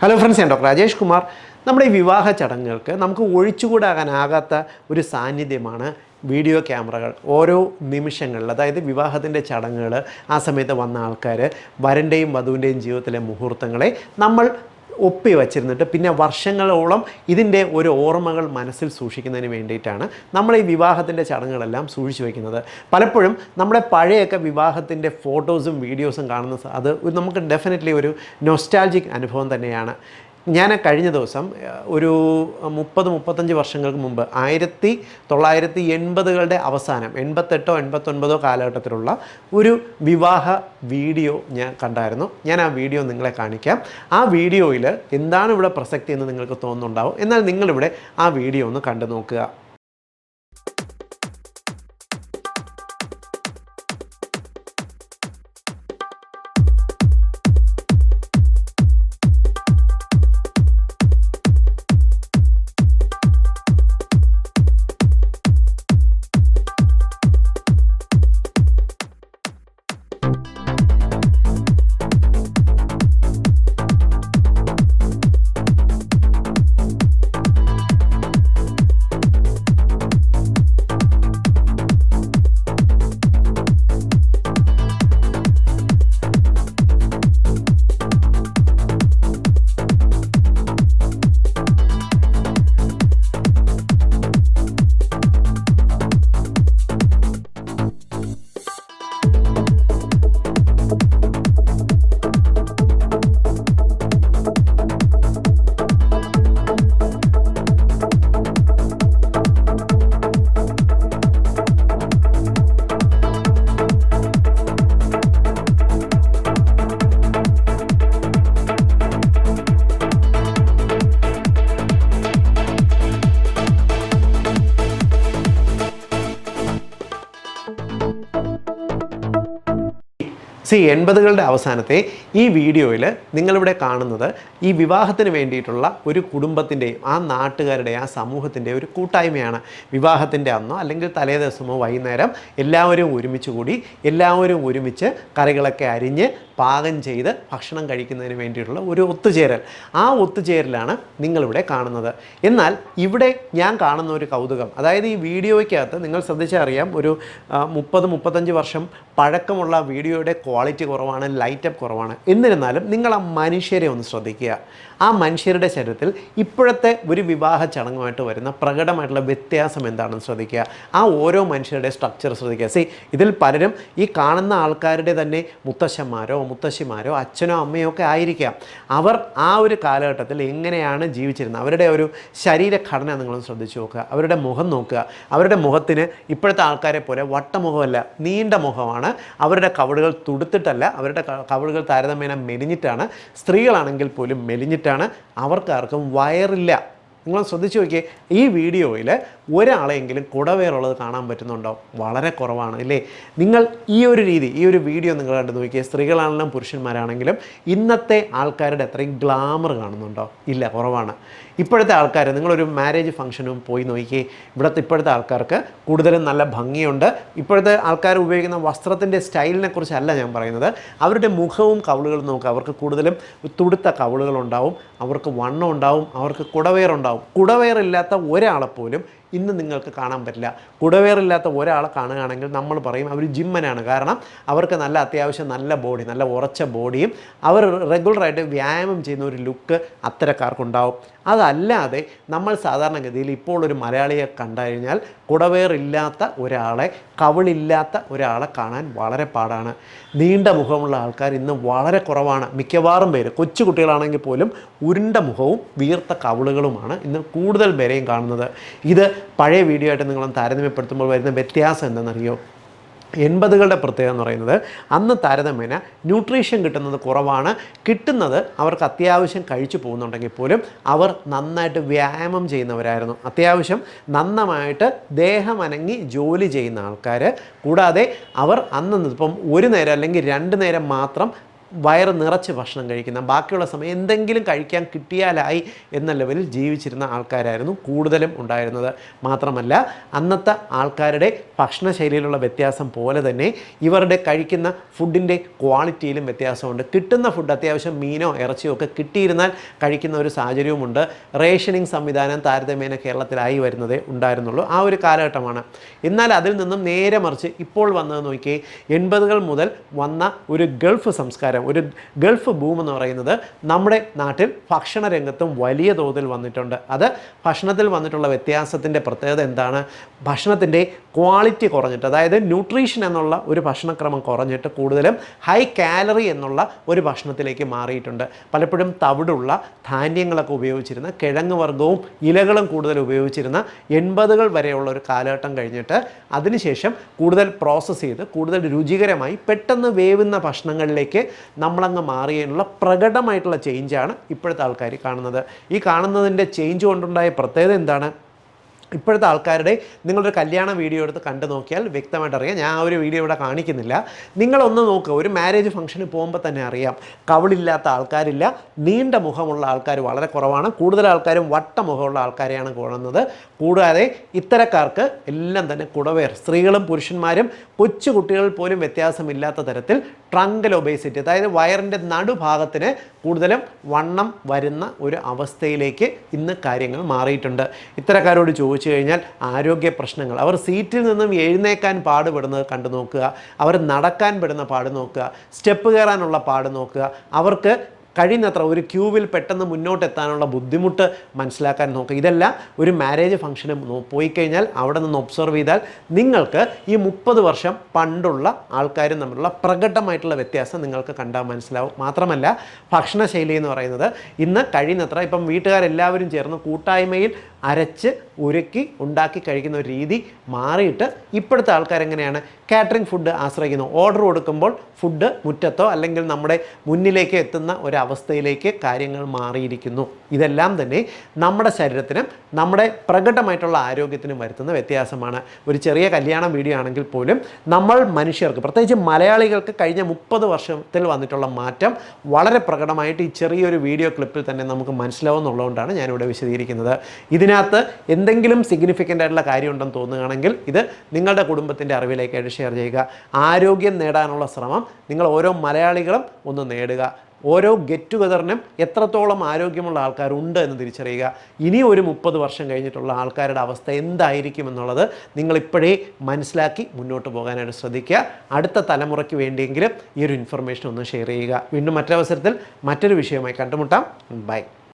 Hello friends, ഞാൻ doctor Rajesh Kumar. നമ്മുടെ ഈ വിവാഹ ചടങ്ങുകൾക്ക് നമുക്ക് ഒഴിച്ചുകൂടാകാനാകാത്ത ഒരു സാന്നിധ്യമാണ് വീഡിയോ ക്യാമറകൾ. ഓരോ നിമിഷങ്ങളിൽ, അതായത് വിവാഹത്തിൻ്റെ ചടങ്ങുകൾ, ആ സമയത്ത് വന്ന ആൾക്കാർ, വരൻ്റെയും വധുവിൻ്റെയും ജീവിതത്തിലെ മുഹൂർത്തങ്ങളെ നമ്മൾ ഒപ്പി വച്ചിരുന്നിട്ട് പിന്നെ വർഷങ്ങളോളം ഇതിൻ്റെ ഒരു ഓർമ്മകൾ മനസ്സിൽ സൂക്ഷിക്കുന്നതിന് വേണ്ടിയിട്ടാണ് നമ്മൾ ഈ വിവാഹത്തിൻ്റെ ചടങ്ങുകളെല്ലാം സൂക്ഷിച്ചു വയ്ക്കുന്നത്. പലപ്പോഴും നമ്മുടെ പഴയൊക്കെ വിവാഹത്തിൻ്റെ ഫോട്ടോസും വീഡിയോസും കാണുന്ന അത് നമുക്ക് ഡെഫിനറ്റ്ലി ഒരു നൊസ്റ്റാൾജിക് അനുഭവം തന്നെയാണ്. ഞാൻ കഴിഞ്ഞ ദിവസം ഒരു 30-35 വർഷങ്ങൾക്ക് മുമ്പ് 1980കളുടെ അവസാനം 88 89 കാലഘട്ടത്തിലുള്ള ഒരു വിവാഹ വീഡിയോ ഞാൻ കണ്ടായിരുന്നു. ഞാൻ ആ വീഡിയോ നിങ്ങളെ കാണിക്കാം. ആ വീഡിയോയിൽ എന്താണ് ഇവിടെ പ്രസക്തി എന്ന് നിങ്ങൾക്ക് തോന്നുന്നുണ്ടാവും. എന്നാൽ നിങ്ങളിവിടെ ആ വീഡിയോ ഒന്ന് കണ്ടു നോക്കുക. സി 80കളുടെ അവസാനത്തെ ഈ വീഡിയോയിൽ നിങ്ങളിവിടെ കാണുന്നത് ഈ വിവാഹത്തിന് വേണ്ടിയിട്ടുള്ള ഒരു കുടുംബത്തിൻ്റെയും ആ നാട്ടുകാരുടെ ആ സമൂഹത്തിൻ്റെ ഒരു കൂട്ടായ്മയാണ്. വിവാഹത്തിൻ്റെ അന്നോ അല്ലെങ്കിൽ തലേ ദിവസമോ വൈകുന്നേരം എല്ലാവരും ഒരുമിച്ച് കൂടി എല്ലാവരും ഒരുമിച്ച് കറികളൊക്കെ അരിഞ്ഞ് പാകം ചെയ്ത് ഭക്ഷണം കഴിക്കുന്നതിന് വേണ്ടിയിട്ടുള്ള ഒരു ഒത്തുചേരൽ. ആ ഒത്തുചേരലാണ് നിങ്ങളിവിടെ കാണുന്നത്. എന്നാൽ ഇവിടെ ഞാൻ കാണുന്ന ഒരു കൗതുകം, അതായത് ഈ വീഡിയോയ്ക്കകത്ത് നിങ്ങൾ ശ്രദ്ധിച്ചറിയാം, ഒരു 30-35 വർഷം പഴക്കമുള്ള വീഡിയോയുടെ ക്വാളിറ്റി കുറവാണ്, ലൈറ്റപ്പ് കുറവാണ്. എന്നിരുന്നാലും നിങ്ങൾ ആ മനുഷ്യരെ ഒന്ന് ശ്രദ്ധിക്കുക. ആ മനുഷ്യരുടെ ശരീരത്തിൽ ഇപ്പോഴത്തെ ഒരു വിവാഹ ചടങ്ങുമായിട്ട് വരുന്ന പ്രകടമായിട്ടുള്ള വ്യത്യാസം എന്താണെന്ന് ശ്രദ്ധിക്കുക. ആ ഓരോ മനുഷ്യരുടെ സ്ട്രക്ചർ ശ്രദ്ധിക്കുക. ഇതിൽ പലരും ഈ കാണുന്ന ആൾക്കാരുടെ തന്നെ മുത്തശ്ശന്മാരോ മുത്തശ്ശിമാരോ അച്ഛനോ അമ്മയോ ഒക്കെ ആയിരിക്കാം. അവർ ആ ഒരു കാലഘട്ടത്തിൽ എങ്ങനെയാണ് ജീവിച്ചിരുന്നത്, അവരുടെ ഒരു ശരീരഘടന നിങ്ങളൊന്ന് ശ്രദ്ധിച്ച് നോക്കുക. അവരുടെ മുഖം നോക്കുക. അവരുടെ മുഖത്തിന് ഇപ്പോഴത്തെ ആൾക്കാരെ പോലെ വട്ടമുഖമല്ല, നീണ്ട മുഖമാണ്. അവരുടെ കവിളുകൾ തുടുത്തിട്ടല്ല, അവരുടെ കവിളുകൾ താരതമ്യേന മെലിഞ്ഞിട്ടാണ്. സ്ത്രീകളാണെങ്കിൽ പോലും മെലിഞ്ഞിട്ടാണ്. അവർക്കാർക്കും വയറില്ല. നിങ്ങൾ ശ്രദ്ധിച്ച് നോക്കിയേ, ഈ വീഡിയോയിൽ ഒരാളെങ്കിലും കുടവേറുള്ളത് കാണാൻ പറ്റുന്നുണ്ടോ? വളരെ കുറവാണ് അല്ലേ? നിങ്ങൾ ഈ ഒരു രീതി, ഈ ഒരു വീഡിയോ നിങ്ങൾ കണ്ടു നോക്കിയേ, സ്ത്രീകളാണെങ്കിലും പുരുഷന്മാരാണെങ്കിലും ഇന്നത്തെ ആൾക്കാരുടെ അത്രയും ഗ്ലാമർ കാണുന്നുണ്ടോ? ഇല്ല, കുറവാണ്. ഇപ്പോഴത്തെ ആൾക്കാർ, നിങ്ങളൊരു മാരേജ് ഫംഗ്ഷനും പോയി നോക്കിയേ, ഇപ്പോഴത്തെ ആൾക്കാർക്ക് കൂടുതലും നല്ല ഭംഗിയുണ്ട്. ഇപ്പോഴത്തെ ആൾക്കാർ ഉപയോഗിക്കുന്ന വസ്ത്രത്തിൻ്റെ സ്റ്റൈലിനെ കുറിച്ചല്ല ഞാൻ പറയുന്നത്. അവരുടെ മുഖവും കവിളുകളും നോക്കുക. അവർക്ക് കൂടുതലും തുടുത്ത കവിളുകളുണ്ടാവും, അവർക്ക് വണ്ണം ഉണ്ടാവും, അവർക്ക് കുടവേറുണ്ടാവും. കുടവേറില്ലാത്ത ഒരാളെപ്പോലും ഇന്ന് നിങ്ങൾക്ക് കാണാൻ പറ്റില്ല. കുടവേറില്ലാത്ത ഒരാളെ കാണുകയാണെങ്കിൽ നമ്മൾ പറയും അവർ ജിമ്മനാണ്. കാരണം അവർക്ക് നല്ല അത്യാവശ്യം നല്ല ബോഡി, നല്ല ഉറച്ച ബോഡിയും അവർ റെഗുലറായിട്ട് വ്യായാമം ചെയ്യുന്ന ഒരു ലുക്ക് അത്തരക്കാർക്കുണ്ടാവും. അതല്ലാതെ നമ്മൾ സാധാരണഗതിയിൽ ഇപ്പോൾ ഒരു മലയാളിയെ കണ്ടു കഴിഞ്ഞാൽ കുടവേറില്ലാത്ത ഒരാളെ, കവിളില്ലാത്ത ഒരാളെ കാണാൻ വളരെ പാടാണ്. നീണ്ട മുഖമുള്ള ആൾക്കാർ ഇന്ന് വളരെ കുറവാണ്. മിക്കവാറും പേര്, കൊച്ചു കുട്ടികളാണെങ്കിൽ പോലും ഉരുണ്ട മുഖവും വീർത്ത കവിളുകളുമാണ് ഇന്ന് കൂടുതൽ പേരെയും കാണുന്നത്. ഇത് പഴയ വീഡിയോ ആയിട്ട് നിങ്ങളൊന്ന് താരതമ്യപ്പെടുത്തുമ്പോൾ വരുന്ന വ്യത്യാസം എന്താണെന്നറിയോ? 80കളുടെ പ്രത്യേകത എന്ന് പറയുന്നത് അന്ന് താരതമ്യേന ന്യൂട്രീഷൻ കിട്ടുന്നത് കുറവാണ്. കിട്ടുന്നത് അവർക്ക് അത്യാവശ്യം കഴിച്ചു പോകുന്നുണ്ടെങ്കിൽ പോലും അവർ നന്നായിട്ട് വ്യായാമം ചെയ്യുന്നവരായിരുന്നു. അത്യാവശ്യം നന്നായിട്ട് ദേഹമനങ്ങി ജോലി ചെയ്യുന്ന ആൾക്കാർ. കൂടാതെ അവർ അന്ന് ഇപ്പം ഒരു നേരം അല്ലെങ്കിൽ 2 നേരം മാത്രം വയറ് നിറച്ച് ഭക്ഷണം കഴിക്കുന്ന, ബാക്കിയുള്ള സമയം എന്തെങ്കിലും കഴിക്കാൻ കിട്ടിയാലായി എന്ന ലെവലിൽ ജീവിച്ചിരുന്ന ആൾക്കാരായിരുന്നു കൂടുതലും ഉണ്ടായിരുന്നത്. മാത്രമല്ല അന്നത്തെ ആൾക്കാരുടെ ഭക്ഷണശൈലിയിലുള്ള വ്യത്യാസം പോലെ തന്നെ ഇവരുടെ കഴിക്കുന്ന ഫുഡിൻ്റെ ക്വാളിറ്റിയിലും വ്യത്യാസമുണ്ട്. കിട്ടുന്ന ഫുഡ് അത്യാവശ്യം മീനോ ഇറച്ചിയോ ഒക്കെ കിട്ടിയിരുന്നാൽ കഴിക്കുന്ന ഒരു സാഹചര്യവുമുണ്ട്. റേഷനിങ് സംവിധാനം താരതമ്യേന കേരളത്തിലായി വരുന്നതേ ഉണ്ടായിരുന്നുള്ളൂ. ആ ഒരു കാലഘട്ടമാണ്. എന്നാൽ അതിൽ നിന്നും നേരെ മറിച്ച് ഇപ്പോൾ വന്നത് നോക്കിയേ, 80-കൾ മുതൽ വന്ന ഒരു ഗൾഫ് സംസ്കാരം, ഒരു ഗൾഫ് ബൂം എന്ന് പറയുന്നത് നമ്മുടെ നാട്ടിൽ ഭക്ഷണ രംഗത്തും വലിയ തോതിൽ വന്നിട്ടുണ്ട്. അത് ഭക്ഷണത്തിൽ വന്നിട്ടുള്ള വ്യത്യാസത്തിൻ്റെ പ്രത്യേകത എന്താണ്? ഭക്ഷണത്തിൻ്റെ ക്വാളിറ്റി കുറഞ്ഞിട്ട്, അതായത് ന്യൂട്രീഷൻ എന്നുള്ള ഒരു ഭക്ഷണക്രമം കുറഞ്ഞിട്ട് കൂടുതലും ഹൈ കാലറി എന്നുള്ള ഒരു ഭക്ഷണത്തിലേക്ക് മാറിയിട്ടുണ്ട്. പലപ്പോഴും തവിടുള്ള ധാന്യങ്ങളൊക്കെ ഉപയോഗിച്ചിരുന്ന, കിഴങ്ങ് വർഗ്ഗവും ഇലകളും കൂടുതൽ ഉപയോഗിച്ചിരുന്ന 80-കൾ വരെയുള്ള ഒരു കാലഘട്ടം കഴിഞ്ഞിട്ട് അതിനുശേഷം കൂടുതൽ പ്രോസസ്സ് ചെയ്ത് കൂടുതൽ രുചികരമായി പെട്ടെന്ന് വേവുന്ന ഭക്ഷണങ്ങളിലേക്ക് നമ്മളങ്ങ് മാറിയതിനുള്ള പ്രകടമായിട്ടുള്ള ചേഞ്ചാണ് ഇപ്പോഴത്തെ ആൾക്കാർ കാണുന്നത്. ഈ കാണുന്നതിൻ്റെ ചേഞ്ച് കൊണ്ടുണ്ടായ പ്രത്യേകത എന്താണ്? ഇപ്പോഴത്തെ ആൾക്കാരുടെ നിങ്ങളൊരു കല്യാണ വീഡിയോ എടുത്ത് കണ്ടു നോക്കിയാൽ വ്യക്തമായിട്ട് അറിയാം. ഞാൻ ആ ഒരു വീഡിയോ ഇവിടെ കാണിക്കുന്നില്ല. നിങ്ങളൊന്ന് നോക്കുക, ഒരു മാരേജ് ഫംഗ്ഷന് പോകുമ്പോൾ തന്നെ അറിയാം, കവിളില്ലാത്ത ആൾക്കാരില്ല, നീണ്ട മുഖമുള്ള ആൾക്കാർ വളരെ കുറവാണ്. കൂടുതൽ ആൾക്കാരും വട്ട മുഖമുള്ള ആൾക്കാരെയാണ് കാണുന്നത്. കൂടാതെ ഇത്തരക്കാർക്ക് എല്ലാം തന്നെ കുടവേർ, സ്ത്രീകളും പുരുഷന്മാരും കൊച്ചു കുട്ടികൾ പോലും വ്യത്യാസമില്ലാത്ത തരത്തിൽ ട്രങ്കൽ ഒബേസിറ്റി, അതായത് വയറിൻ്റെ നടുഭാഗത്തിന് കൂടുതലും വണ്ണം വരുന്ന ഒരു അവസ്ഥയിലേക്ക് ഇന്ന് കാര്യങ്ങൾ മാറിയിട്ടുണ്ട്. ഇത്തരക്കാരോട് ചോദിച്ചു കഴിഞ്ഞാൽ ആരോഗ്യ പ്രശ്നങ്ങൾ, അവർ സീറ്റിൽ നിന്നും എഴുന്നേക്കാൻ പാടുപെടുന്നത് കണ്ടു നോക്കുക, അവർ നടക്കാൻ പെടുന്ന പാട് നോക്കുക, സ്റ്റെപ്പ് കയറാനുള്ള പാട് നോക്കുക, അവർക്ക് കഴിയുന്നത്ര ഒരു ക്യൂവിൽ പെട്ടെന്ന് മുന്നോട്ടെത്താനുള്ള ബുദ്ധിമുട്ട് മനസ്സിലാക്കാൻ നോക്കുക. ഇതെല്ലാം ഒരു മാരേജ് ഫംഗ്ഷന് പോയി കഴിഞ്ഞാൽ അവിടെ നിന്ന് ഒബ്സർവ് ചെയ്താൽ നിങ്ങൾക്ക് ഈ 30 വർഷം പണ്ടുള്ള ആൾക്കാരും തമ്മിലുള്ള പ്രകടമായിട്ടുള്ള വ്യത്യാസം നിങ്ങൾക്ക് കണ്ടാൽ മനസ്സിലാവും. മാത്രമല്ല ഭക്ഷണശൈലി എന്ന് പറയുന്നത് ഇന്ന് കഴിയുന്നത്ര ഇപ്പം വീട്ടുകാരെല്ലാവരും ചേർന്ന് കൂട്ടായ്മയിൽ അരച്ച് ഉരുക്കി ഉണ്ടാക്കി കഴിക്കുന്ന ഒരു രീതി മാറിയിട്ട് ഇപ്പോഴത്തെ ആൾക്കാരെങ്ങനെയാണ് കാറ്ററിംഗ് ഫുഡ് ആശ്രയിക്കുന്നു. ഓർഡർ കൊടുക്കുമ്പോൾ ഫുഡ് മുറ്റത്തോ അല്ലെങ്കിൽ നമ്മുടെ മുന്നിലേക്ക് എത്തുന്ന ഒരവസ്ഥയിലേക്ക് കാര്യങ്ങൾ മാറിയിരിക്കുന്നു. ഇതെല്ലാം തന്നെ നമ്മുടെ ശരീരത്തിനും നമ്മുടെ പ്രകടമായിട്ടുള്ള ആരോഗ്യത്തിനും വരുത്തുന്ന വ്യത്യാസമാണ്. ഒരു ചെറിയ കല്യാണ വീഡിയോ ആണെങ്കിൽ പോലും നമ്മൾ മനുഷ്യർക്ക്, പ്രത്യേകിച്ച് മലയാളികൾക്ക് കഴിഞ്ഞ 30 വർഷത്തിൽ വന്നിട്ടുള്ള മാറ്റം വളരെ പ്രകടമായിട്ട് ഈ ചെറിയൊരു വീഡിയോ ക്ലിപ്പിൽ തന്നെ നമുക്ക് മനസ്സിലാവുന്നുള്ളതുകൊണ്ടാണ് ഞാനിവിടെ വിശദീകരിക്കുന്നത്. ഇതിനകത്ത് എന്തെങ്കിലും സിഗ്നിഫിക്കൻ്റ് ആയിട്ടുള്ള കാര്യമുണ്ടെന്ന് തോന്നുകയാണെങ്കിൽ ഇത് നിങ്ങളുടെ കുടുംബത്തിൻ്റെ അറിവിലേക്കായിട്ട് ഷെയർ ചെയ്യുക. ആരോഗ്യം നേടാനുള്ള ശ്രമം നിങ്ങൾ ഓരോ മലയാളികളും ഒന്ന് നേടുക. ഓരോ ഗെറ്റ് ടുഗദറിനും എത്രത്തോളം ആരോഗ്യമുള്ള ആൾക്കാരുണ്ട് എന്ന് തിരിച്ചറിയുക. ഇനി ഒരു 30 വർഷം കഴിഞ്ഞിട്ടുള്ള ആൾക്കാരുടെ അവസ്ഥ എന്തായിരിക്കും എന്നുള്ളത് നിങ്ങളിപ്പോഴേ മനസ്സിലാക്കി മുന്നോട്ട് പോകാനായിട്ട് ശ്രദ്ധിക്കുക. അടുത്ത തലമുറയ്ക്ക് വേണ്ടിയെങ്കിലും ഈ ഒരു ഇൻഫർമേഷൻ ഒന്ന് ഷെയർ ചെയ്യുക. വീണ്ടും മറ്റൊരവസരത്തിൽ മറ്റൊരു വിഷയവുമായി കണ്ടുമുട്ടാം. ബൈ.